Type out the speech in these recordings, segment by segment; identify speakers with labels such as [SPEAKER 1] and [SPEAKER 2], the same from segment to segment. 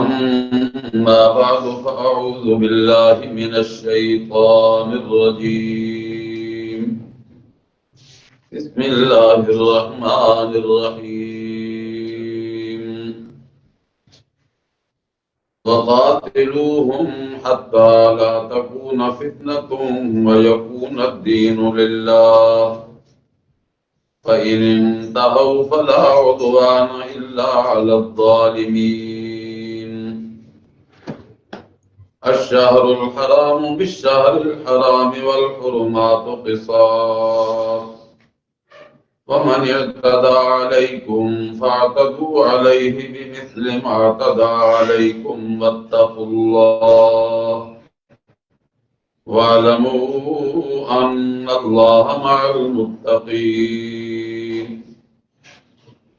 [SPEAKER 1] أما بعد فأعوذ بالله من الشيطان الرجيم. بسم الله الرحمن الرحيم. وقاتلوهم حتى لا تكون فتنة ويكون الدين لله فإن انتهوا فلا عدوان إلا على الظالمين. الشهر الحرام بالشهر الحرام والحرمات قصاص ومن اعتدى عليكم فاعتدوا عليه بمثل ما اعتدى عليكم واتقوا الله واعلموا أن الله مع المتقين.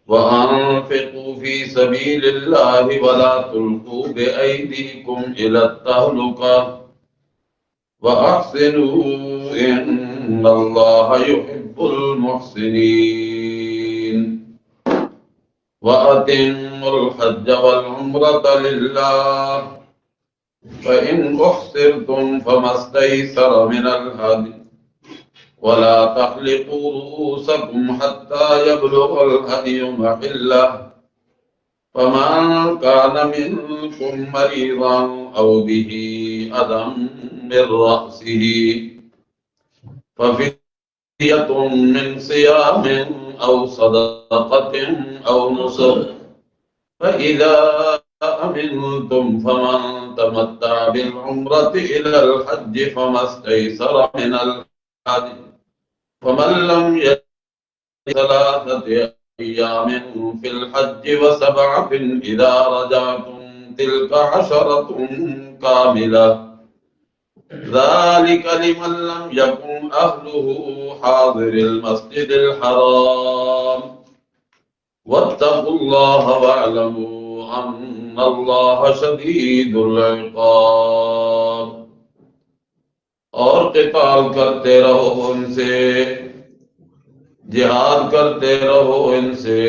[SPEAKER 1] وأنفقوا في سبيل الله ولا تلقوا بأيديكم إلى التهلكة وأحسنوا إن الله يحب المحسنين. وأتموا الحج والعمرة لله فإن أحصرتم فما استيسر من الهدي ولا تحلقوا رؤوسكم حتى يبلغ الهدي محله فمن كان منكم مريضا أو به أذى من رأسه ففدية من صيام أو صدقة أو نسك فإذا أمنتم فمن تمتع بالعمرة إلى الحج فما استيسر من الهدي فمن لم يجد 3 أيام في الحج و7 إذا رجعتم تلك 10 كاملة ذلك لمن لم يكن أهله حاضر المسجد الحرام واتقوا الله واعلموا أن اللہ شدید العقاب. اور قتال کرتے رہو ان سے، جہاد کرتے رہو ان سے،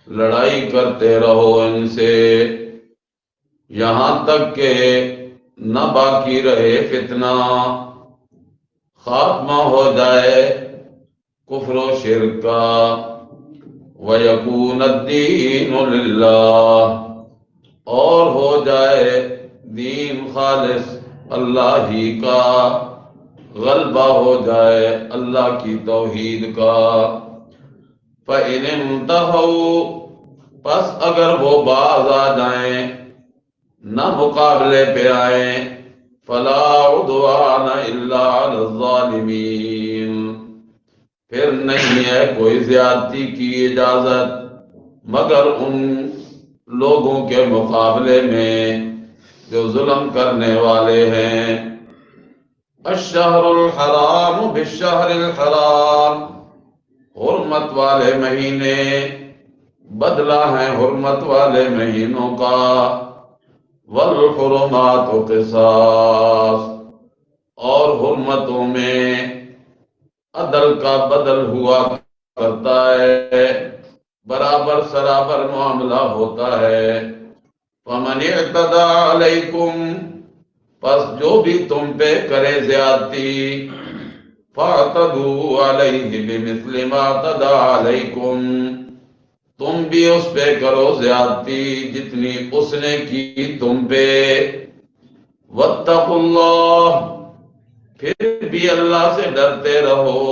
[SPEAKER 1] لڑائی کرتے رہو ان سے، یہاں تک کہ نہ باقی رہے فتنہ، خاتمہ ہو جائے کفر و شرک کا. وَيَكُونَ الدِّينُ لِلَّهِ اور ہو جائے دین خالص اللہ ہی کا، غلبہ ہو جائے اللہ کی توحید کا. فَإِنِ انْتَهَوْا پس اگر وہ باز آ جائیں، نہ مقابلے پہ آئیں، فَلَا عُدْوَانَ إِلَّا عَلَى الظَّالِمِينَ پھر نہیں ہے کوئی زیادتی کی اجازت مگر ان لوگوں کے مقابلے میں جو ظلم کرنے والے ہیں. الشہر الحرام بالشہر الحرام حرمت والے مہینے بدلہ ہیں حرمت والے مہینوں کا. والحرمات قصاص اور حرمتوں میں عدل کا بدل ہوا کرتا ہے، برابر سرابر معاملہ ہوتا ہے. فَمَنِ اعْتَدَى عَلَيْكُمْ پس جو بھی تم پہ کرے زیادتی فَاعْتَدُوا عَلَيْهِ بِمِثْلِ مَا اعْتَدَى عَلَيْكُمْ تم بھی اس پہ کرو زیادتی جتنی اس نے کی تم پہ. وَاتَّقُوا اللَّهَ پھر بھی اللہ سے ڈرتے رہو.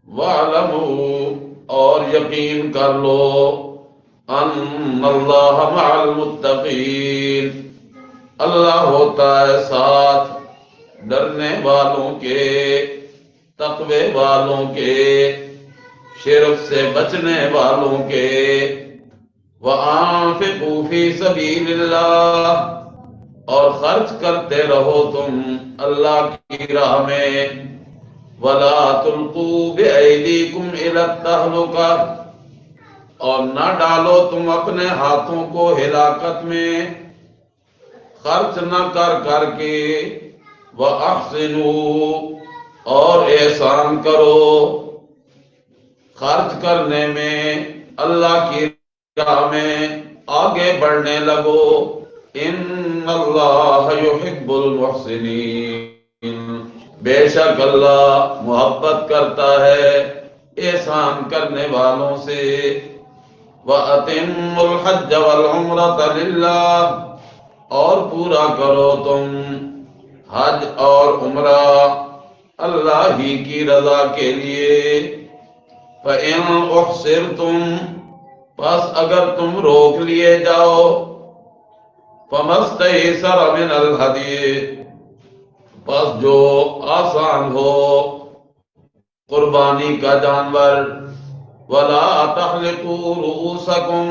[SPEAKER 1] وَاعْلَمُوا اور یقین کر لو ان اللہ مع المتقین اللہ ہوتا ہے ساتھ ڈرنے والوں کے، تقوی والوں کے، شرک سے بچنے والوں کے. وَأَنفِقُوا فِي سَبِيلِ اللَّهِ اور خرچ کرتے رہو تم اللہ کی راہ میں. وَلَا تُلْقُوا بِأَيْدِيكُمْ إِلَى التَّهْلُكَةِ اور نہ ڈالو تم اپنے ہاتھوں کو ہلاکت میں، خرچ نہ کر کر کے. وَأَحْسِنُوا اور احسان کرو خرچ کرنے میں اللہ کی راہ میں آگے بڑھنے لگو۔ ان اللہ یحب المحسنین، بے شک اللہ محبت کرتا ہے احسان کرنے والوں سے۔ وَأَتِمُّوا الْحَجَّ وَالْعُمْرَةَ لِلَّهِ، اور پورا کرو تم حج اور عمرہ اللہ ہی کی رضا کے لیے۔ فَإِنْ أُحْصِرْتُمْ، پس اگر تم روک لیے جاؤ، فَمَا اسْتَيْسَرَ مِنَ الْهَدْيِ، پس جو آسان ہو قربانی کا جانور۔ وَلَا تَحْلِقُوا رُؤُوسَكُمْ،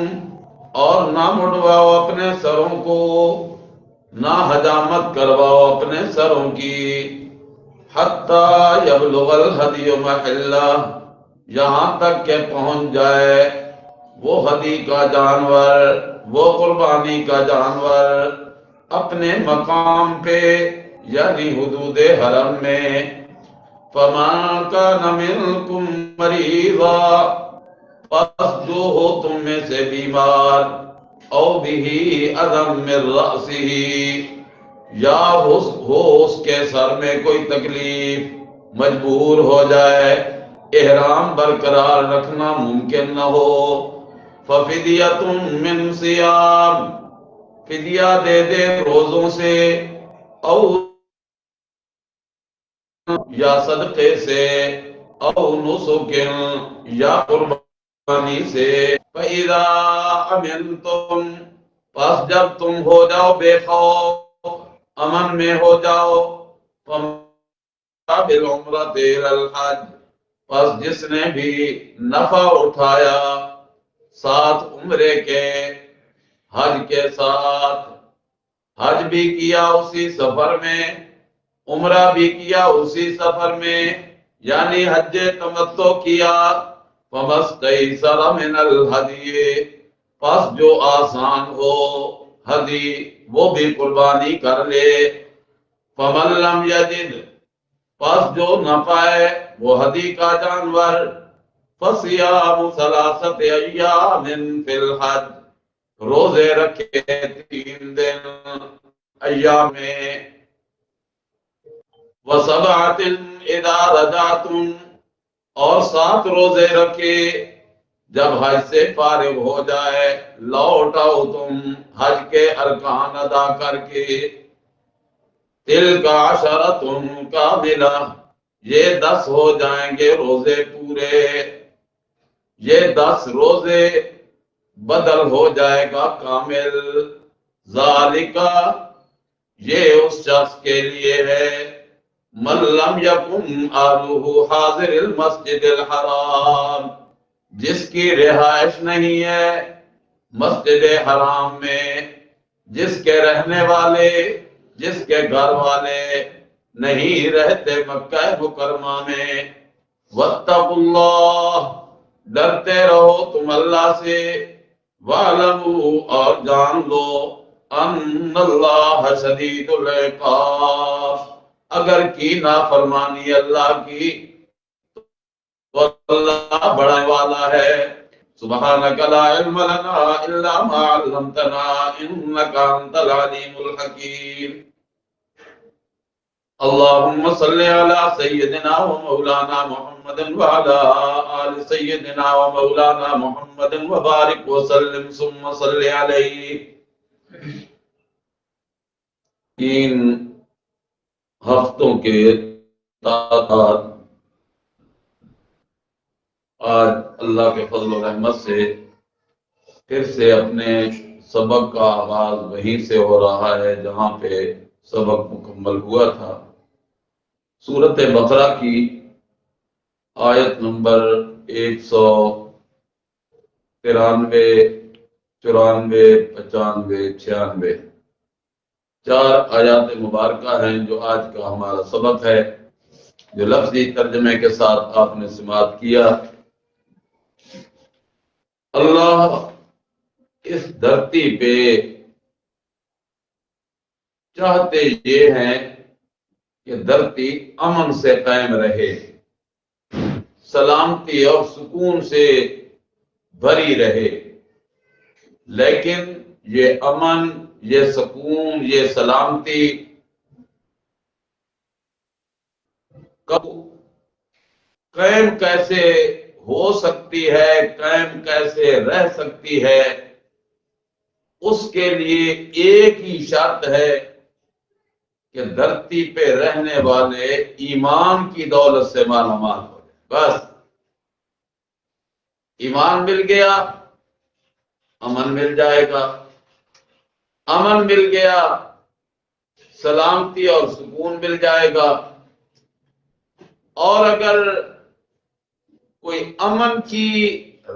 [SPEAKER 1] اور نہ مڑواؤ اپنے سروں کو، نہ حجامت کرواؤ اپنے سروں کی۔ حَتَّى يَبْلُغَ الْهَدْيُ مَحِلَّهُ، یہاں تک کہ پہنچ جائے وہ ہدی کا جانور، وہ قربانی کا جانور اپنے مقام پہ، یعنی حدود حرم میں۔ فَمَن كَانَ مِنكُم مَّرِيضًا، پس جو ہو تم میں سے بیمار، او بِهِ أَذًى مِّن رَأْسِهِ، یا ہو اس کے سر میں کوئی تکلیف، مجبور ہو جائے، احرام برقرار رکھنا ممکن نہ ہو، فَفِدْيَةٌ مِّن صِيَامٍ، فدیہ دے دے روزوں سے، او یا صدقے سے، او نسک، یا قربانی سے۔ فَإِذَا أَمِنْتُمْ، پس جب تم ہو جاؤ بے خوف، امن میں ہو جاؤ، فَمَن بِالْعُمْرَةِ إِلَى الْحَجِّ، پس جس نے بھی نفع اٹھایا ساتھ عمرے کے، حج کے ساتھ، حج بھی کیا اسی سفر میں، عمرہ بھی کیا اسی سفر میں، یعنی حج تمتع کیا۔ فَمَا اسْتَيْسَرَ مِنَ الْهَدْيِ، پس جو آسان ہو ہدی وہ بھی قربانی کر لے۔ فَمَن لَّمْ يَجِدْ، پس جو نہ پائے وہ ہدی کا جانور، فَصِيَامُ ثَلَاثَةِ أَيَّامٍ فِي الْحَجِّ، روزے رکھے 3 دن ایام میں۔ وَسَبْعَةٍ إِذَا رَجَعْتُمْ، اور 7 روزے رکھے جب حج سے فارغ ہو جائے، لوٹ آؤ تم حج کے ارکان ادا کر کے۔ تِلْكَ عَشَرَةٌ كَامِلَةٌ، یہ 10 ہو جائیں گے روزے پورے، یہ 10 روزے بدل ہو جائے گا کامل۔ ذَلِكَ، یہ اس شخص کے لیے ہے، مَن لَّمْ يَكُنْ أَهْلُهُ حَاضِرِ الْمَسْجِدِ الْحَرَامِ، جس کی رہائش نہیں ہے مسجد حرام میں، جس کے رہنے والے، جس کے گھر والے نہیں رہتے مکہ مکرمہ میں۔ وَاتَّقُوا اللَّهَ، ڈرتے رہو تم اللہ سے۔ وَاعْلَمُوا، اور جان لو، أَنَّ اللَّهَ شَدِيدُ الْعِقَابِ، اگر کی نافرمانی اللہ کی تو اللہ بڑھنے والا ہے۔ سبحانک لا علم لنا الا ما علمتنا انک انت العلیم الحکیم۔ اللهم صل على سيدنا ومولانا محمد وعلى آل سيدنا ومولانا محمد وبارك وسلم ثم صل عليه۔ 3 ہفتوں کے تعداد آج اللہ کے فضل و رحمت سے پھر سے اپنے سبق کا آغاز وہیں سے ہو رہا ہے جہاں پہ سبق مکمل ہوا تھا۔ سورۃ بقرہ کی آیت نمبر 193، 94، 95، 96، 4 آیات مبارکہ ہیں جو آج کا ہمارا سبق ہے، جو لفظی ترجمے کے ساتھ آپ نے سماعت کیا۔ اللہ اس دھرتی پہ چاہتے یہ ہیں کہ دھرتی امن سے قائم رہے، سلامتی اور سکون سے بھری رہے، لیکن یہ امن، یہ سکون، یہ سلامتی کب قائم کیسے ہو سکتی ہے، قائم کیسے رہ سکتی ہے، اس کے لیے ایک ہی شرط ہے کہ دھرتی پہ رہنے والے ایمان کی دولت سے مالا مال ہو جائے۔ بس ایمان مل گیا، امن مل جائے گا، امن مل گیا، سلامتی اور سکون مل جائے گا۔ اور اگر کوئی امن کی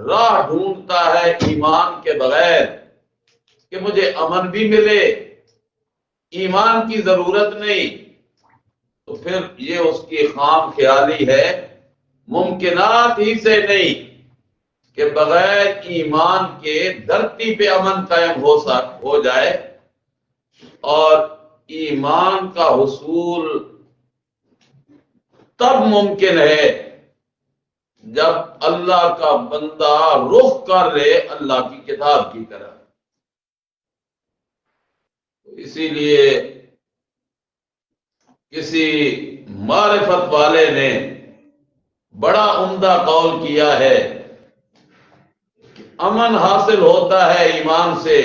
[SPEAKER 1] راہ ڈھونڈتا ہے ایمان کے بغیر کہ مجھے امن بھی ملے، ایمان کی ضرورت نہیں، تو پھر یہ اس کی خام خیالی ہے، ممکنات ہی سے نہیں کہ بغیر ایمان کے دھرتی پہ امن قائم ہو جائے۔ اور ایمان کا حصول تب ممکن ہے جب اللہ کا بندہ رخ کر لے اللہ کی کتاب کی طرف۔ اسی لیے کسی معرفت والے نے بڑا عمدہ قول کیا ہے کہ امن حاصل ہوتا ہے ایمان سے،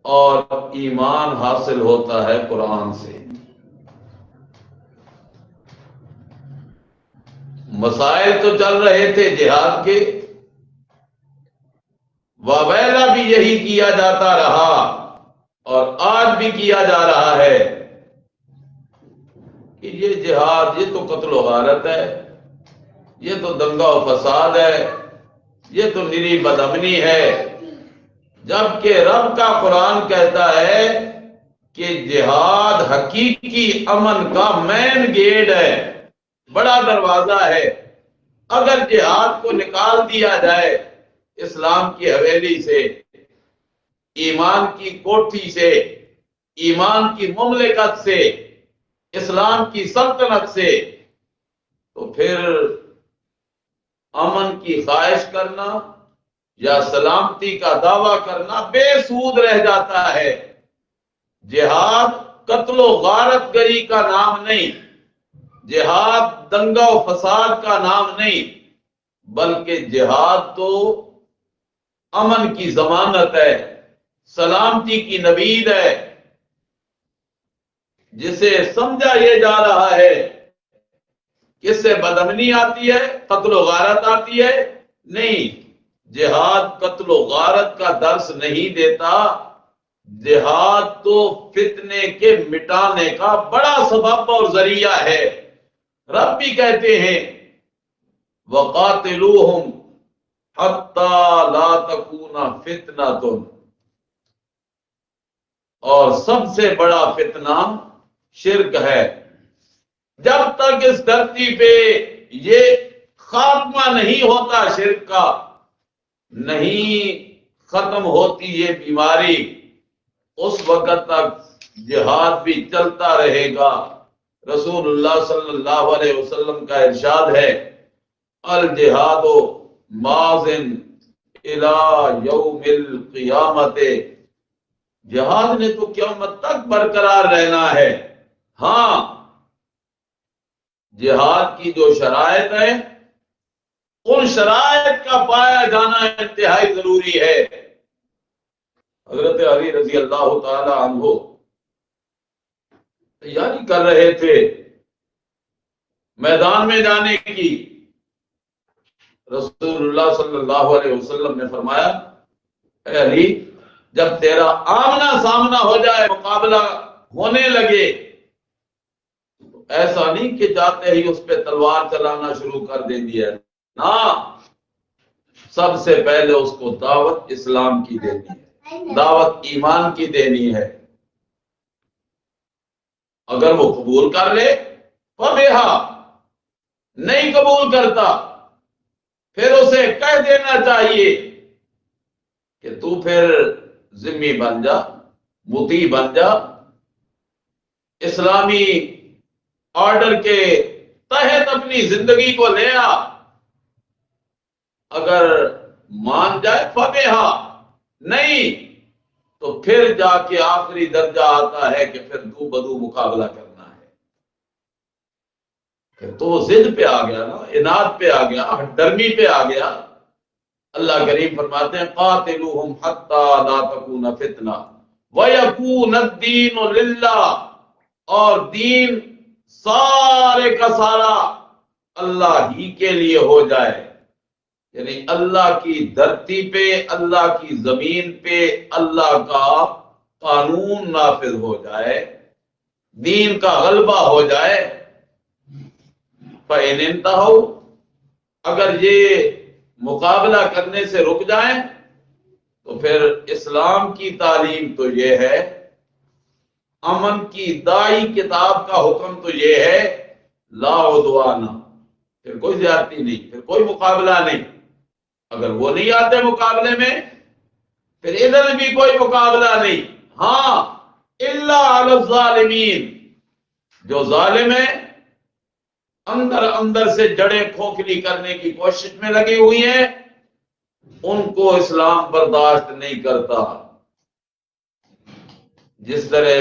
[SPEAKER 1] اور ایمان حاصل ہوتا ہے قرآن سے۔ مسائل تو چل رہے تھے جہاد کے، وابیلا بھی یہی کیا جاتا رہا اور آج بھی کیا جا رہا ہے کہ یہ جہاد، یہ تو قتل و غارت ہے، یہ تو دنگا و فساد ہے، یہ تو نری بدامنی ہے، جبکہ رب کا قرآن کہتا ہے کہ جہاد حقیقی امن کا مین گیٹ ہے، بڑا دروازہ ہے۔ اگر جہاد کو نکال دیا جائے اسلام کی حویلی سے، ایمان کی کوٹھی سے، ایمان کی مملکت سے، اسلام کی سلطنت سے، تو پھر امن کی خواہش کرنا یا سلامتی کا دعویٰ کرنا بے سود رہ جاتا ہے۔ جہاد قتل و غارت گری کا نام نہیں، جہاد دنگا و فساد کا نام نہیں، بلکہ جہاد تو امن کی ضمانت ہے، سلامتی کی نوید ہے، جسے سمجھا یہ جا رہا ہے کہ اس سے بدامنی آتی ہے، قتل و غارت آتی ہے۔ نہیں، جہاد قتل و غارت کا درس نہیں دیتا، جہاد تو فتنے کے مٹانے کا بڑا سبب اور ذریعہ ہے۔ رب بھی کہتے ہیں وَقَاتِلُوهُمْ حَتَّى لَا تَكُونَ فِتْنَةٌ، اور سب سے بڑا فتنہ شرک ہے۔ جب تک اس دھرتی پہ یہ خاتمہ نہیں ہوتا شرک کا، نہیں ختم ہوتی یہ بیماری، اس وقت تک جہاد بھی چلتا رہے گا۔ رسول اللہ صلی اللہ علیہ وسلم کا ارشاد ہے الجہاد ماضٍ الی یوم القیامت، جہاد نے تو قیامت تک برقرار رہنا ہے۔ ہاں، جہاد کی جو شرائط ہیں، ان شرائط کا پایا جانا انتہائی ضروری ہے۔ حضرت علی رضی اللہ تعالی عنہ تیاری کر رہے تھے میدان میں جانے کی۔ رسول اللہ صلی اللہ علیہ وسلم نے فرمایا اے علی، جب تیرا آمنا سامنا ہو جائے، مقابلہ ہونے لگے، تو ایسا نہیں کہ جاتے ہی اس پہ تلوار چلانا شروع کر دے دیا، نہ، سب سے پہلے اس کو دعوت اسلام کی دینی ہے، دعوت ایمان کی دینی ہے۔ اگر وہ قبول کر لے فَبِهَا، نہیں قبول کرتا پھر اسے کہہ دینا چاہیے کہ تو پھر ذمہ بن جا، مطیع بن جا، اسلامی آرڈر کے تحت اپنی زندگی کو لے آ۔ اگر مان جائے فَبِهَا، نہیں تو پھر جا کے آخری درجہ آتا ہے کہ پھر دو بدو مقابلہ کرنا ہے. پھر تو وہ ضد پہ آ گیا نا، اناد پہ آ گیا، ڈرمی پہ آ گیا. اللہ کریم فرماتے ہیں قاتلوہم حتی لا تکون فتنہ ویکون الدین للہ، اور دین سارے کا سارا اللہ ہی کے لیے ہو جائے. یعنی اللہ کی دھرتی پہ، اللہ کی زمین پہ اللہ کا قانون نافذ ہو جائے، دین کا غلبہ ہو جائے. فَإِنِ انتہوا، اگر یہ مقابلہ کرنے سے رک جائیں تو پھر اسلام کی تعلیم تو یہ ہے، امن کی دائی کتاب کا حکم تو یہ ہے لا عدوان، پھر کوئی زیادتی نہیں، پھر کوئی مقابلہ نہیں. اگر وہ نہیں آتے مقابلے میں پھر ادھر بھی کوئی مقابلہ نہیں. ہاں الا علی الظالمین، جو ظالم ہیں، اندر اندر سے جڑیں کھوکھلی کرنے کی کوشش میں لگی ہوئی ہیں، ان کو اسلام برداشت نہیں کرتا. جس طرح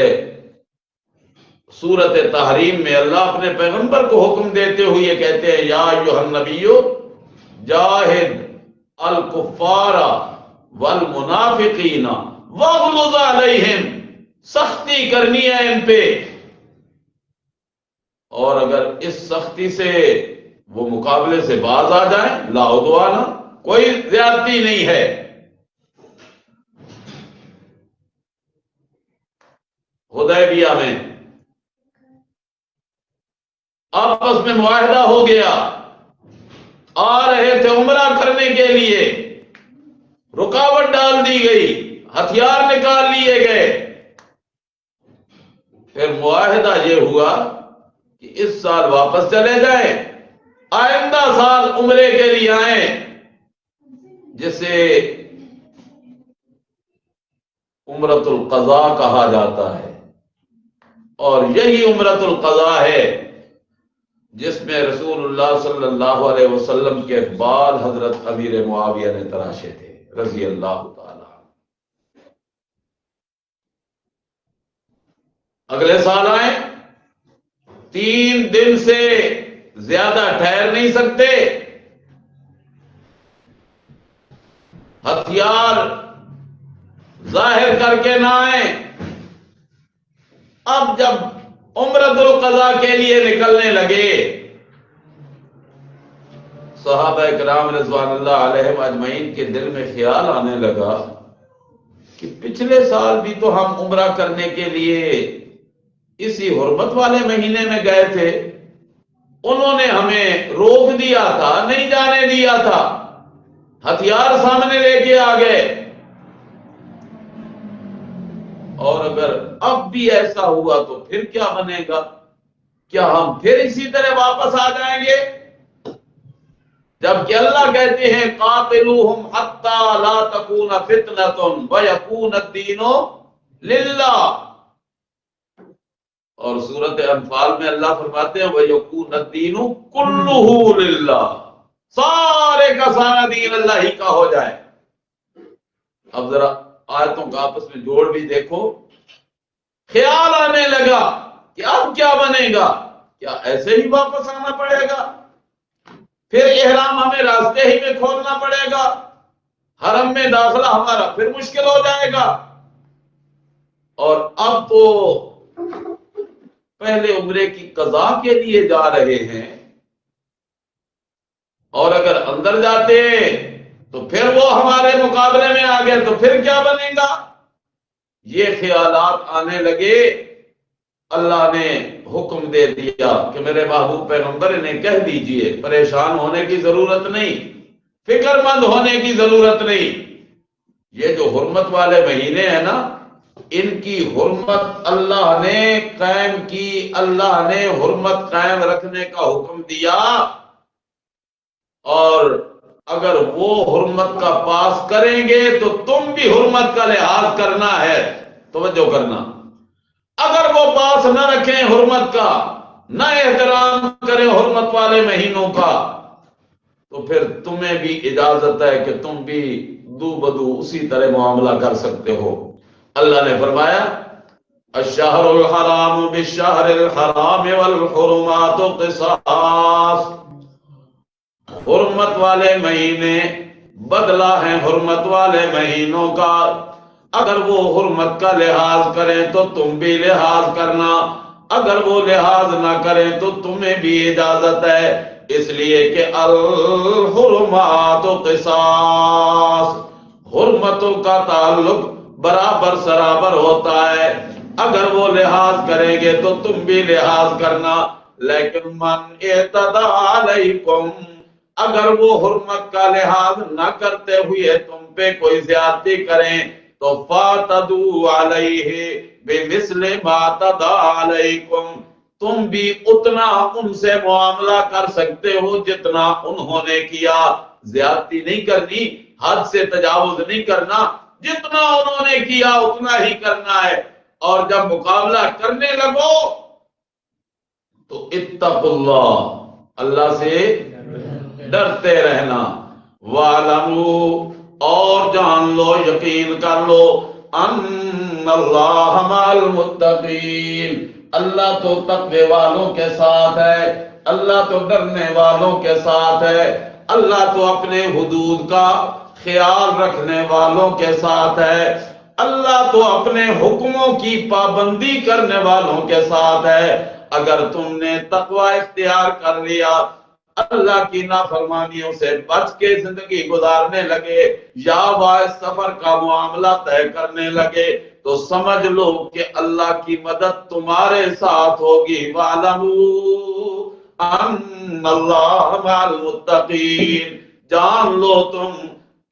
[SPEAKER 1] سورت تحریم میں اللہ اپنے پیغمبر کو حکم دیتے ہوئے کہتے ہیں یا ایھا النبی جاہد الکفار والمنافقین واغلظ علیہم، سختی کرنی ہے ان پہ، اور اگر اس سختی سے وہ مقابلے سے باز آ جائیں لا عدوان، کوئی زیادتی نہیں ہے. حدیبیہ میں آپس میں معاہدہ ہو گیا، آ رہے تھے عمرہ کرنے کے لیے، رکاوٹ ڈال دی گئی، ہتھیار نکال لیے گئے. پھر معاہدہ یہ ہوا کہ اس سال واپس چلے جائیں، آئندہ سال عمرے کے لیے آئیں، جسے عمرۃ القضاء کہا جاتا ہے. اور یہی عمرۃ القضاء ہے جس میں رسول اللہ صلی اللہ علیہ وسلم کے بال حضرت امیر معاویہ نے تراشے تھے رضی اللہ تعالی. اگلے سال آئیں، 3 دن سے زیادہ ٹھہر نہیں سکتے، ہتھیار ظاہر کر کے نہ آئیں. اب جب عمرۃ القضاء کے لیے نکلنے لگے، صحابہ کرام رضوان اللہ علیہم اجمعین کے دل میں خیال آنے لگا کہ پچھلے سال بھی تو ہم عمرہ کرنے کے لیے اسی حرمت والے مہینے میں گئے تھے، انہوں نے ہمیں روک دیا تھا، نہیں جانے دیا تھا، ہتھیار سامنے لے کے آ گئے. اور اگر اب بھی ایسا ہوا تو پھر کیا بنے گا؟ کیا ہم پھر اسی طرح واپس آ جائیں گے؟ جبکہ اللہ کہتے ہیں قاتلوہم حتی لا تکون فتنۃ ویکون الدین للہ. اور سورۃ انفال میں اللہ فرماتے ہیں ویکون الدین کلہ للہ، سارے کا سارا دین اللہ ہی کا ہو جائے. اب ذرا آیتوں کا آپس میں جوڑ بھی دیکھو. خیال آنے لگا کہ اب کیا بنے گا؟ کیا ایسے ہی واپس آنا پڑے گا؟ پھر احرام ہمیں راستے ہی میں کھولنا پڑے گا، حرم میں داخلہ ہمارا پھر مشکل ہو جائے گا. اور اب تو پہلے عمرے کی قضاء کے لیے جا رہے ہیں، اور اگر اندر جاتے تو پھر وہ ہمارے مقابلے میں آ گئے تو پھر کیا بنے گا؟ یہ خیالات آنے لگے. اللہ نے حکم دے دیا کہ میرے محبوب پیغمبر انہیں کہہ دیجئے پریشان ہونے کی ضرورت نہیں، فکر مند ہونے کی ضرورت نہیں. یہ جو حرمت والے مہینے ہیں نا، ان کی حرمت اللہ نے قائم کی، اللہ نے حرمت قائم رکھنے کا حکم دیا. اور اگر وہ حرمت کا پاس کریں گے تو تم بھی حرمت کا لحاظ کرنا ہے. توجہ کرنا، اگر وہ پاس نہ رکھیں حرمت کا، نہ احترام کریں حرمت والے مہینوں کا، تو پھر تمہیں بھی اجازت ہے کہ تم بھی دو بدو اسی طرح معاملہ کر سکتے ہو۔ اللہ نے فرمایا الشہر الحرام بالشہر الحرام والحرمات قصاص، حرمت والے مہینے بدلہ ہیں حرمت والے مہینوں کا، اگر وہ حرمت کا لحاظ کریں تو تم بھی لحاظ کرنا، اگر وہ لحاظ نہ کریں تو تمہیں بھی اجازت ہے، اس لیے کہ الحرمات قصاص، حرمتوں کا تعلق برابر سرابر ہوتا ہے، اگر وہ لحاظ کریں گے تو تم بھی لحاظ کرنا، لیکن من اعتدی علیکم، اگر وہ حرمت کا لحاظ نہ کرتے ہوئے تم پہ کوئی زیادتی کریں تو فَاعْتَدُوا عَلَيْهِ بِمِثْلِ مَا اعْتَدَىٰ عَلَيْكُمْ، تم بھی اتنا ان سے معاملہ کر سکتے ہو جتنا انہوں نے کیا، زیادتی نہیں کرنی، حد سے تجاوز نہیں کرنا، جتنا انہوں نے کیا اتنا ہی کرنا ہے، اور جب مقابلہ کرنے لگو تو اتقوا اللہ، اللہ سے ڈرتے رہنا، وَاعْلَمُوا، اور جان لو یقین کر لو، ان اللہ مع المتقین، اللہ تو تقوی والوں کے ساتھ ہے، اللہ تو ڈرنے والوں کے ساتھ ہے، اللہ تو اپنے حدود کا خیال رکھنے والوں کے ساتھ ہے، اللہ تو اپنے حکموں کی پابندی کرنے والوں کے ساتھ ہے۔ اگر تم نے تقوی اختیار کر لیا، اللہ کی نافرمانیوں سے بچ کے زندگی گزارنے لگے، یا باعث سفر کا معاملہ طے کرنے لگے، تو سمجھ لو کہ اللہ کی مدد تمہارے ساتھ ہوگی، وَاعْلَمُوا أَنَّ اللَّهَ مَعَ الْمُتَّقِينَ، جان لو تم،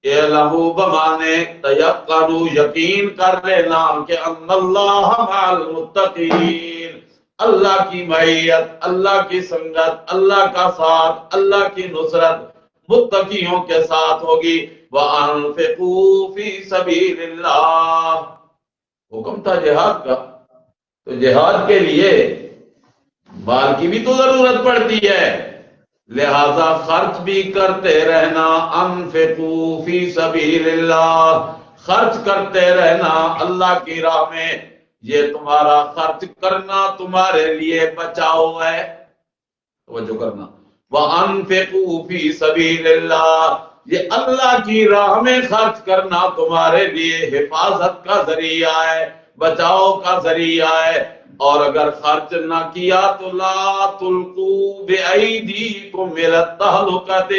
[SPEAKER 1] اعلموا بمانے تیقنوا، یقین کر لینا کہ ان اللہ مع المتقین، اللہ کی معیت، اللہ کی سنگت، اللہ کا ساتھ، اللہ کی نصرت متقیوں کے ساتھ ہوگی۔ وَأَنفِقُوا فِي سَبِيلِ اللَّهِ، حکم تھا جہاد کا، تو جہاد کے لیے مال کی بھی تو ضرورت پڑتی ہے، لہذا خرچ بھی کرتے رہنا، انفقوا فی سبیل اللہ، خرچ کرتے رہنا اللہ کی راہ میں، یہ تمہارا خرچ کرنا تمہارے لیے بچاؤ ہے، توجہ کرنا، وَأَنفِقُوا فِي سَبِيلِ اللَّهِ، یہ اللہ کی راہ میں خرچ کرنا تمہارے لیے حفاظت کا ذریعہ ہے، بچاؤ کا ذریعہ ہے، اور اگر خرچ نہ کیا تو لا تلقوا بأیدیکم الی التہلکۃ،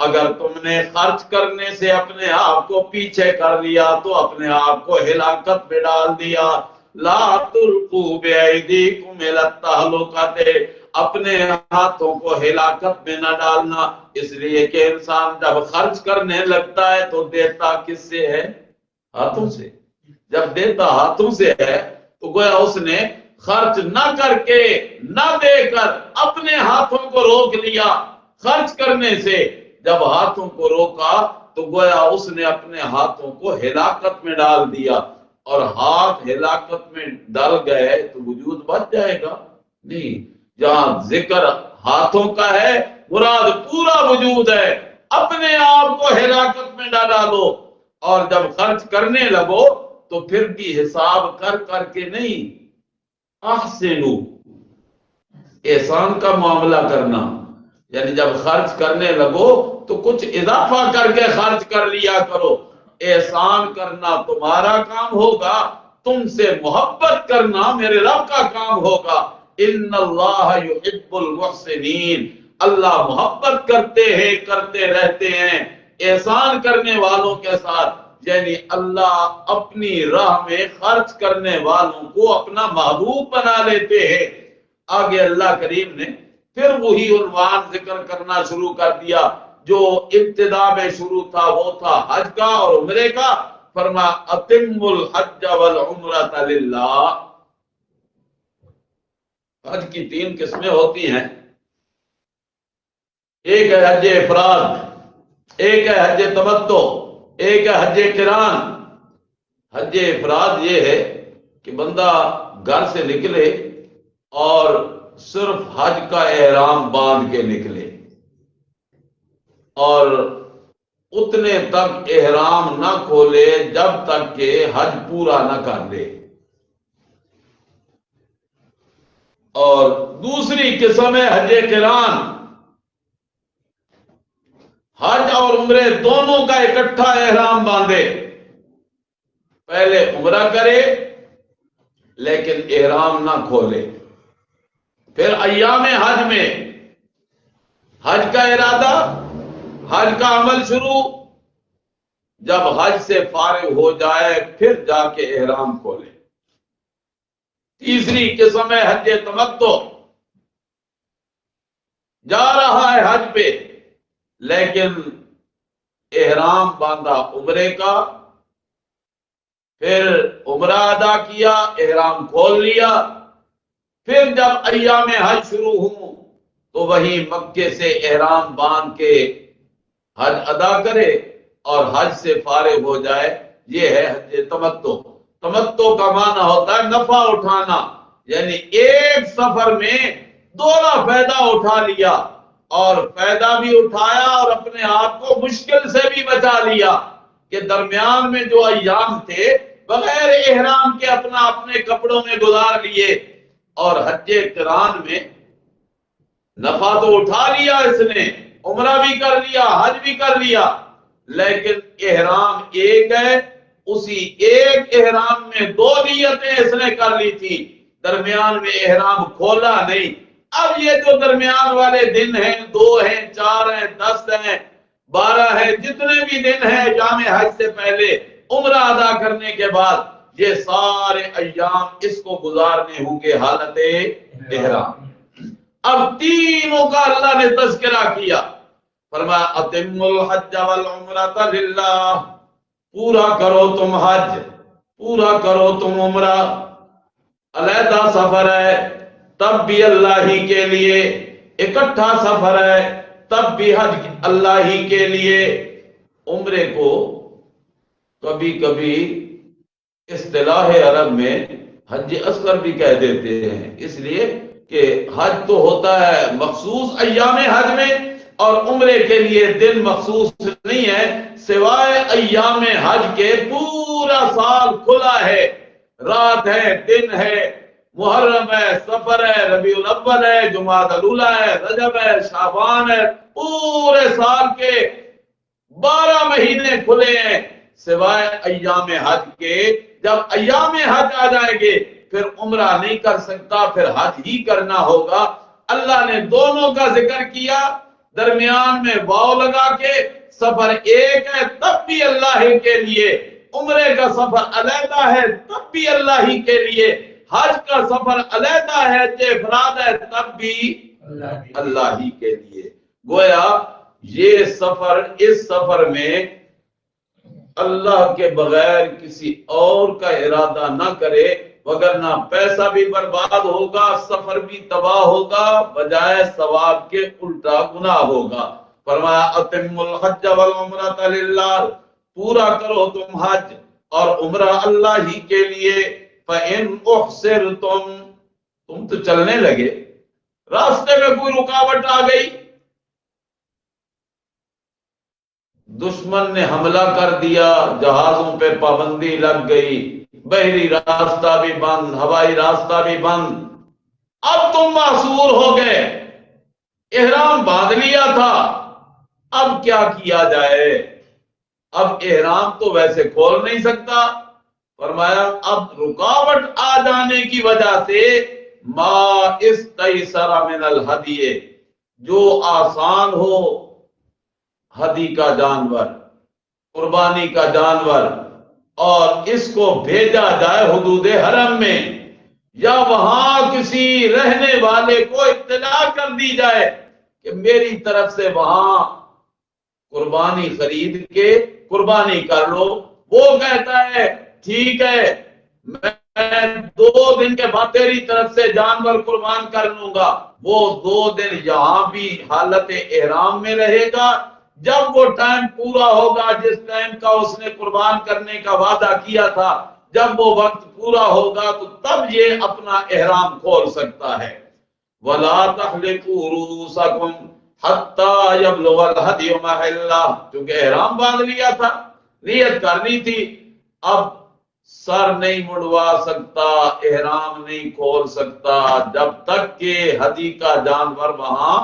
[SPEAKER 1] اگر تم نے خرچ کرنے سے اپنے آپ کو پیچھے کر لیا تو اپنے آپ کو ہلاکت میں ڈال دیا، لا تلقوا بأیدیکم الی التہلکۃ، اپنے ہاتھوں کو ہلاکت میں نہ ڈالنا، اس لیے کہ انسان جب خرچ کرنے لگتا ہے تو دیتا کس سے ہے؟ ہاتھوں سے، جب دیتا ہاتھوں سے ہے تو گویا اس نے خرچ نہ کر کے، نہ دے کر اپنے ہاتھوں کو روک لیا خرچ کرنے سے، جب ہاتھوں کو روکا تو گویا اس نے اپنے ہاتھوں کو ہلاکت میں ڈال دیا، اور ہاتھ ہلاکت میں ڈال گئے تو وجود بچ جائے گا نہیں، جہاں ذکر ہاتھوں کا ہے مراد پورا وجود ہے، اپنے آپ کو ہلاکت میں نہ ڈالو، اور جب خرچ کرنے لگو تو پھر بھی حساب کر کر کے نہیں، احسنو، احسان کا معاملہ کرنا، یعنی جب خرچ کرنے لگو تو کچھ اضافہ کر کے خرچ کر لیا کرو، احسان کرنا تمہارا کام ہوگا، تم سے محبت کرنا میرے رب کا کام ہوگا، ان اللہ یحب المحسنین، اللہ محبت کرتے رہتے ہیں احسان کرنے والوں کے ساتھ، یعنی اللہ اپنی راہ میں خرچ کرنے والوں کو اپنا محبوب بنا لیتے ہیں۔ آگے اللہ کریم نے پھر وہی عنوان ذکر کرنا شروع کر دیا جو ابتدا میں شروع تھا، وہ تھا حج کا اور عمرے کا، فرما اتم الحج والعمرۃ للہ۔ حج کی 3 قسمیں ہوتی ہیں، ایک ہے حج افراد، ایک ہے حج تمتع، ایک ہے حج قران۔ حج افراد یہ ہے کہ بندہ گھر سے نکلے اور صرف حج کا احرام باندھ کے نکلے، اور اتنے تک احرام نہ کھولے جب تک کہ حج پورا نہ کر لے۔ اور دوسری قسم ہے حج قران، حج اور عمرے دونوں کا اکٹھا احرام باندھے، پہلے عمرہ کرے لیکن احرام نہ کھولے، پھر ایام حج میں حج کا ارادہ، حج کا عمل شروع، جب حج سے فارغ ہو جائے پھر جا کے احرام کھولے۔ تیسری قسم ہے حج تمتع، جا رہا ہے حج پہ لیکن احرام باندھا عمرے کا، پھر عمرہ ادا کیا، احرام کھول لیا، پھر جب ایام حج شروع ہوں تو وہی مکے سے احرام باندھ کے حج ادا کرے اور حج سے فارغ ہو جائے۔ یہ ہے حج تمتع۔ تمتع کا معنی ہوتا ہے نفع اٹھانا، یعنی ایک سفر میں دوہرا فائدہ اٹھا لیا، اور فائدہ بھی اٹھایا اور اپنے آپ کو مشکل سے بھی بچا لیا کہ درمیان میں جو ایام تھے بغیر احرام کے اپنے کپڑوں میں گزار لیے۔ اور حج قران میں نفع تو اٹھا لیا اس نے، عمرہ بھی کر لیا، حج بھی کر لیا، لیکن احرام ایک ہے، اسی ایک احرام میں دو نیتیں اس نے کر لی تھی، درمیان میں احرام کھولا نہیں۔ اب یہ جو درمیان والے دن ہیں، 2 ہیں، 4 ہیں، 10 ہیں، 12 ہیں، جتنے بھی دن ہیں ایام حج سے پہلے عمرہ ادا کرنے کے بعد، یہ سارے ایام اس کو گزارنے ہوں گے حالت احرام۔ اب تینوں کا اللہ نے تذکرہ کیا، فرمایا اتم الحج والعمرۃ للہ، پورا کرو تم حج، پورا کرو تم عمرہ، علیحدہ سفر ہے تب بھی اللہ ہی کے لیے، اکٹھا سفر ہے تب بھی حج اللہ ہی کے لیے۔ عمرے کو کبھی کبھی اصطلاح عرب میں حج اصغر بھی کہہ دیتے ہیں، اس لیے کہ حج تو ہوتا ہے مخصوص ایام حج میں، اور عمرے کے لیے دن مخصوص نہیں ہے، سوائے ایام حج کے پورا سال کھلا ہے، رات ہے، دن ہے، محرم ہے، سفر ہے، ربیع الاول ہے، جمادی الاولیٰ ہے، رجب ہے، شعبان ہے، پورے سال کے 12 مہینے کھلے ہیں سوائے ایام حج کے۔ جب ایام حج آ جائیں گے پھر عمرہ نہیں کر سکتا، پھر حج ہی کرنا ہوگا۔ اللہ نے دونوں کا ذکر کیا، درمیان میں واو لگا کے، سفر ایک ہے تب بھی اللہ ہی کے لیے، عمرے کا سفر علیحدہ ہے تب بھی اللہ ہی کے لیے، حج کا سفر علیحدہ ہے افراد ہے تب بھی اللہ ہی کے لیے۔ گویا یہ سفر، اس سفر میں اللہ کے بغیر کسی اور کا ارادہ نہ کرے، وگرنہ پیسہ بھی برباد ہوگا، سفر بھی تباہ ہوگا، بجائے ثواب کے الٹا گناہ ہوگا۔ فرمایا اتم الحج والعمرۃ للہ، پورا کرو تم حج اور عمرہ اللہ ہی کے لیے۔ فَإِنْ أُحْصِرْتُمْ، تم تو چلنے لگے، راستے میں کوئی رکاوٹ آ گئی، دشمن نے حملہ کر دیا، جہازوں پہ پابندی لگ گئی، بحری راستہ بھی بند، ہوائی راستہ بھی بند، اب تم معذور ہو گئے، احرام باندھ لیا تھا، اب کیا کیا جائے؟ اب احرام تو ویسے کھول نہیں سکتا، فرمایا اب رکاوٹ آ جانے کی وجہ سے ما استیسر من الہدی، جو آسان ہو ہدی کا جانور، قربانی کا جانور، اور اس کو بھیجا جائے حدود حرم میں، یا وہاں کسی رہنے والے کو اطلاع کر دی جائے کہ میری طرف سے وہاں قربانی خرید کے قربانی کر لو۔ وہ کہتا ہے ٹھیک ہے میں 2 دن کے بعد تیری طرف سے جانور قربان کر لوں گا، وہ 2 دن یہاں بھی حالت احرام میں رہے گا، جب وہ ٹائم پورا ہوگا جس ٹائم کا اس نے قربان کرنے کا وعدہ کیا تھا، جب وہ وقت پورا ہوگا تو تب یہ اپنا احرام کھول سکتا ہے۔ وَلَا تَحْلِقُوا رُؤُوسَكُمْ، حتی یبلغ الہدی محلہ، چونکہ احرام باندھ لیا تھا، نیت کرنی تھی، اب سر نہیں مڑوا سکتا، احرام نہیں کھول سکتا جب تک کہ ہدی کا جانور وہاں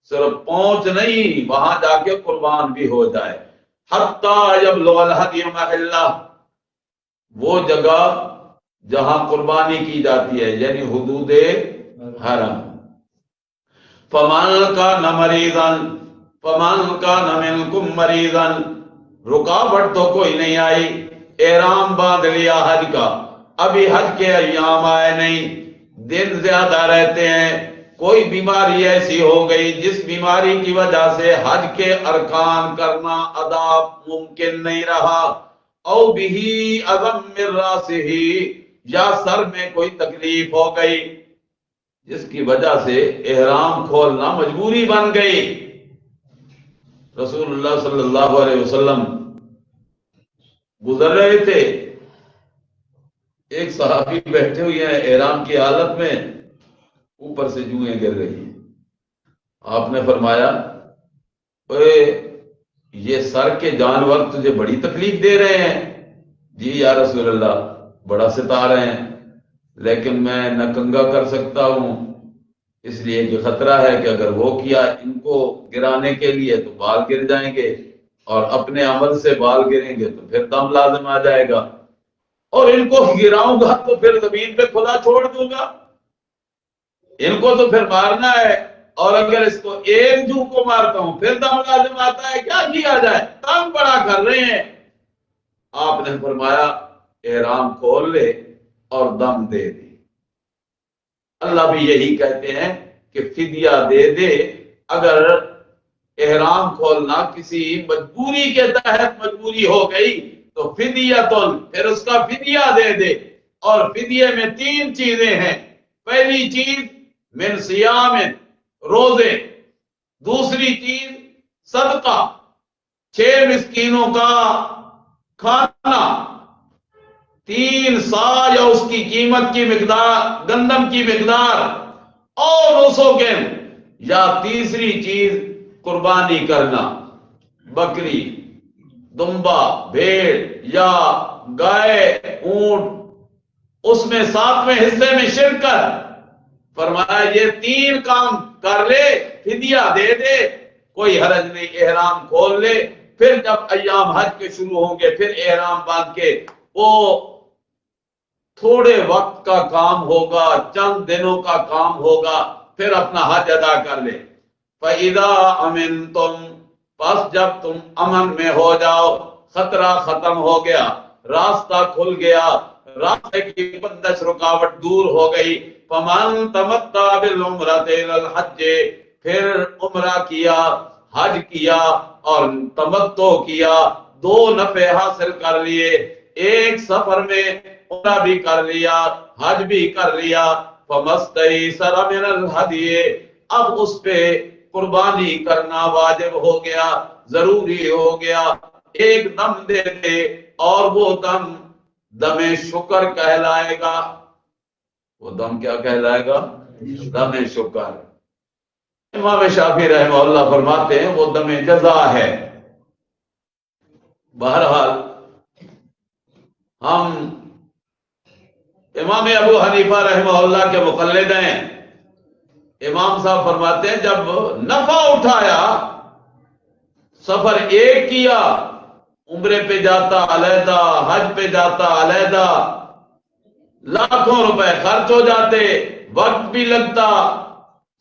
[SPEAKER 1] صرف پہنچ نہیں، وہاں جا کے قربان بھی ہو جائے۔ حتی یبلغ الہدی محلہ، وہ جگہ جہاں قربانی کی جاتی ہے، یعنی حدود حرم۔ فمن کان مریضا، فمن کان منکم مریضا، رکاوٹ تو کوئی نہیں آئی، احرام باندھ لیا حج کا، ابھی حج کے ایام آئے نہیں، دن زیادہ رہتے ہیں، کوئی بیماری ایسی ہو گئی جس بیماری کی وجہ سے حج کے ارکان کرنا ادا ممکن نہیں رہا، او بھی اذى من راسہ، یا سر میں کوئی تکلیف ہو گئی جس کی وجہ سے احرام کھولنا مجبوری بن گئی۔ رسول اللہ صلی اللہ علیہ وسلم گزر رہے تھے، ایک صحابی بیٹھے ہوئے ہیں احرام کی حالت میں، اوپر سے جوئیں گر رہی ہیں۔ آپ نے فرمایا اے یہ سر کے جانور تجھے بڑی تکلیف دے رہے ہیں؟ جی یا رسول اللہ، بڑا ستا رہے ہیں، لیکن میں نہ کنگا کر سکتا ہوں، اس لیے کہ خطرہ ہے کہ اگر وہ کیا ان کو گرانے کے لیے تو بال گر جائیں گے، اور اپنے عمل سے بال گریں گے تو پھر دم لازم آ جائے گا، اور ان کو گراؤں گا تو پھر زمین پہ کھلا چھوڑ دوں گا، ان کو تو پھر مارنا ہے، اور اگر اس کو ایک جو کو مارتا ہوں پھر دم لازم آتا ہے، کیا کیا جائے؟ تنگ بڑا کر رہے ہیں۔ آپ نے فرمایا احرام کھول لے اور دم دے دے۔ اللہ بھی یہی کہتے ہیں کہ فدیہ دے دے، اگر احرام کھولنا کسی مجبوری کے تحت مجبوری ہو گئی تو فدیۃ، پھر اس کا فدیہ دے دے، اور فدیے میں 3 چیزیں ہیں۔ پہلی چیز من صیام، روزے، دوسری چیز صدقہ، 6 مسکینوں کا کھانا، 3 سا یا اس کی قیمت کی مقدار گندم کی مقدار، اور نسوکن، یا تیسری چیز قربانی کرنا، بکری، دمبا، بھیڑ یا گائے، اونٹ، اس میں 7ویں حصے میں شرکت۔ فرمایا یہ 3 کام کر لے، فدیہ دے دے، کوئی حرج نہیں، احرام کھول لے، پھر جب ایام حج کے شروع ہوں گے پھر احرام باندھ کے، وہ تھوڑے وقت کا کام ہوگا، چند دنوں کا کام ہوگا، پھر اپنا حج ادا کر لے۔ فَإِذَا أَمِنْتُمْ، پس جب تم امن میں ہو جاؤ، خطرہ ختم ہو گیا، راستہ کھل گیا، راستے کی بندش رکاوٹ دور ہو گئی، فَمَنْ تَمَتَّعَ بِالْعُمْرَةِ إِلَى الْحَجِّ، پھر عمرہ کیا، حج کیا اور تمتع کیا، 2 نفع حاصل کر لیے، ایک سفر میں عمرہ بھی کر لیا، حج بھی کر لیا، فَمَسْتَيْسَرَ مِنَ الْهَدْيِ، اب اس پہ قربانی کرنا واجب ہو گیا، ضروری ہو گیا، ایک دم دے دے، اور وہ دم دم شکر کہلائے گا۔ وہ دم کیا کہلائے گا؟ دم شکر۔ امام شافعی رحمہ اللہ فرماتے ہیں وہ دم جزا ہے۔ بہرحال ہم امام ابو حنیفہ رحمہ اللہ کے مقلد ہیں، امام صاحب فرماتے ہیں جب نفع اٹھایا، سفر ایک کیا، عمرے پہ جاتا علیحدہ، حج پہ جاتا علیحدہ، لاکھوں روپے خرچ ہو جاتے، وقت بھی لگتا،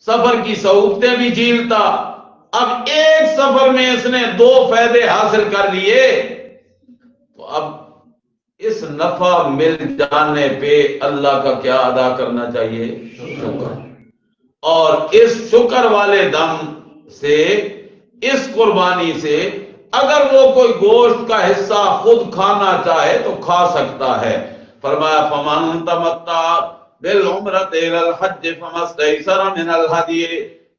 [SPEAKER 1] سفر کی سہولتیں بھی جھیلتا، اب ایک سفر میں اس نے 2 فائدے حاصل کر لیے، تو اب اس نفع مل جانے پہ اللہ کا کیا ادا کرنا چاہیے؟ شکر۔ اور اس شکر والے دم سے، اس قربانی سے، اگر وہ کوئی گوشت کا حصہ خود کھانا چاہے تو کھا سکتا ہے۔ فرمایا فَمَنْ تَمَتَّعَ بِالْعُمْرَةِ إِلَى الْحَجِّ فَمَا اسْتَيْسَرَ مِنَ الْهَدْيِ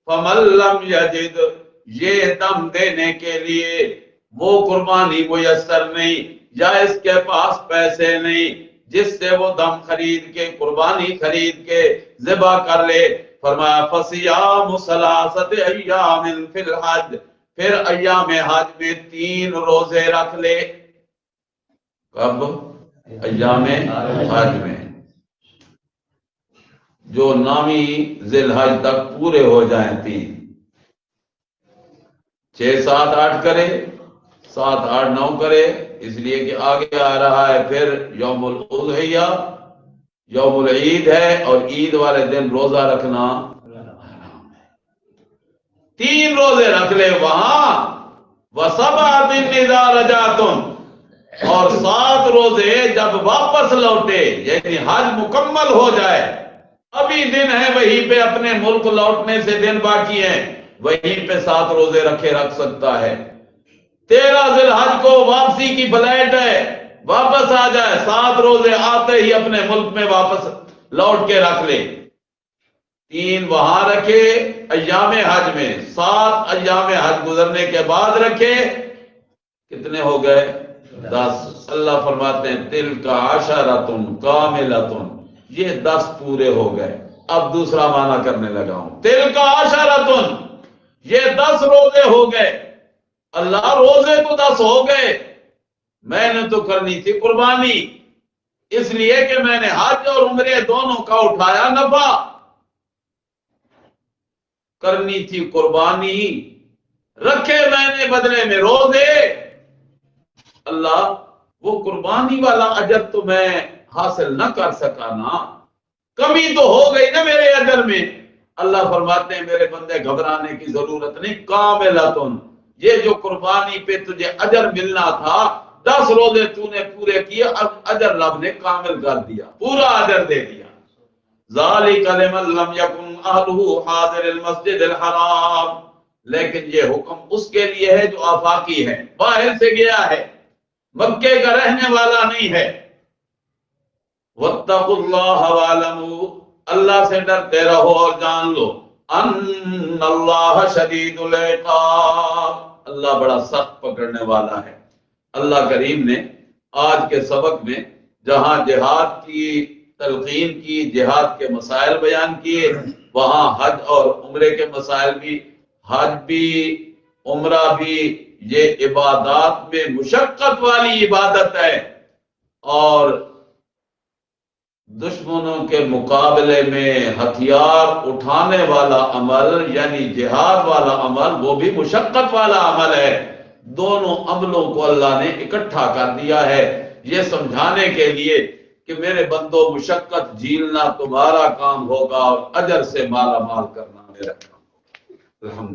[SPEAKER 1] فَمَن لَّمْ يَجِدْ، یہ دم دینے کے لیے وہ قربانی میسر نہیں، یا اس کے پاس پیسے نہیں جس سے وہ دم خرید کے، قربانی خرید کے ذبح کر لے، فرمایا فصیام ثلاثۃ ایام فی الحج، پھر ایام حج میں 3 روزے رکھ لے۔ کب؟ ایام حج میں، جو 9ویں ذی الحج تک پورے ہو جائیں 3، 6، 7، 8 کرے، 7، 8، 9 کرے، اس لیے کہ آگے آ رہا ہے پھر یوم الاضحیہ، یوم العید ہے، اور عید والے دن روزہ رکھنا حرام ہے۔ 3 روزے رکھ لے وہاں، وَسَبْعَةٍ إِذَا رَجَعْتُمْ، اور 7 روزے جب واپس لوٹے، یعنی حج مکمل ہو جائے، ابھی دن ہے وہیں پہ، اپنے ملک لوٹنے سے دن باقی ہیں، وہیں پہ 7 روزے رکھ سکتا ہے۔ 13 ذی الحج کو واپسی کی فلائٹ ہے، واپس آ جائے، 7 روزے آتے ہی اپنے ملک میں واپس لوٹ کے رکھ لے۔ 3 وہاں رکھے ایام حج میں، 7 ایام حج گزرنے کے بعد رکھے، کتنے ہو گئے؟ 10۔ اللہ فرماتے ہیں تِلْکَ عَشَرَةٌ کَامِلَةٌ، یہ 10 پورے ہو گئے۔ اب دوسرا معنی کرنے لگا ہوں، تِلْکَ عَشَرَةٌ، یہ 10 روزے ہو گئے۔ اللہ روزے تو 10 ہو گئے، میں نے تو کرنی تھی قربانی، اس لیے کہ میں نے حج اور عمرے دونوں کا اٹھایا نفع، کرنی تھی قربانی، رکھے میں نے بدلے میں روزے۔ اللہ وہ قربانی والا اجر تو میں حاصل نہ کر سکا نا، کمی تو ہو گئی نا میرے اجر میں۔ اللہ فرماتے ہیں میرے بندے گھبرانے کی ضرورت نہیں، کاملۃ، یہ جو قربانی پہ تجھے اجر ملنا تھا، 10 روزے تو نے پورے کیے، اب اجر رب نے کامل کر دیا، پورا اجر دے دیا۔ ذالک لمن لم یکن اہلہ حاضر المسجد الحرام، لیکن یہ حکم اس کے لیے ہے جو آفاقی ہے، باہر سے گیا ہے، مکے کا رہنے والا نہیں ہے۔ واتقوا اللہ واعلموا، اللہ سے ڈرتے رہو اور جان لو، ان اللہ شدید العقاب، اللہ بڑا سخت پکڑنے والا ہے۔ اللہ کریم نے آج کے سبق میں جہاں جہاد کی تلقین کی، جہاد کے مسائل بیان کیے، وہاں حج اور عمرے کے مسائل بھی، حج بھی عمرہ بھی یہ عبادات میں مشقت والی عبادت ہے، اور دشمنوں کے مقابلے میں ہتھیار اٹھانے والا عمل یعنی جہاد والا عمل وہ بھی مشقت والا عمل ہے۔ دونوں عملوں کو اللہ نے اکٹھا کر دیا ہے، یہ سمجھانے کے لیے کہ میرے بندوں مشقت جھیلنا تمہارا کام ہوگا اور اجر سے مالا مال کرنا میرا کام ہوگا۔ الحمدللہ۔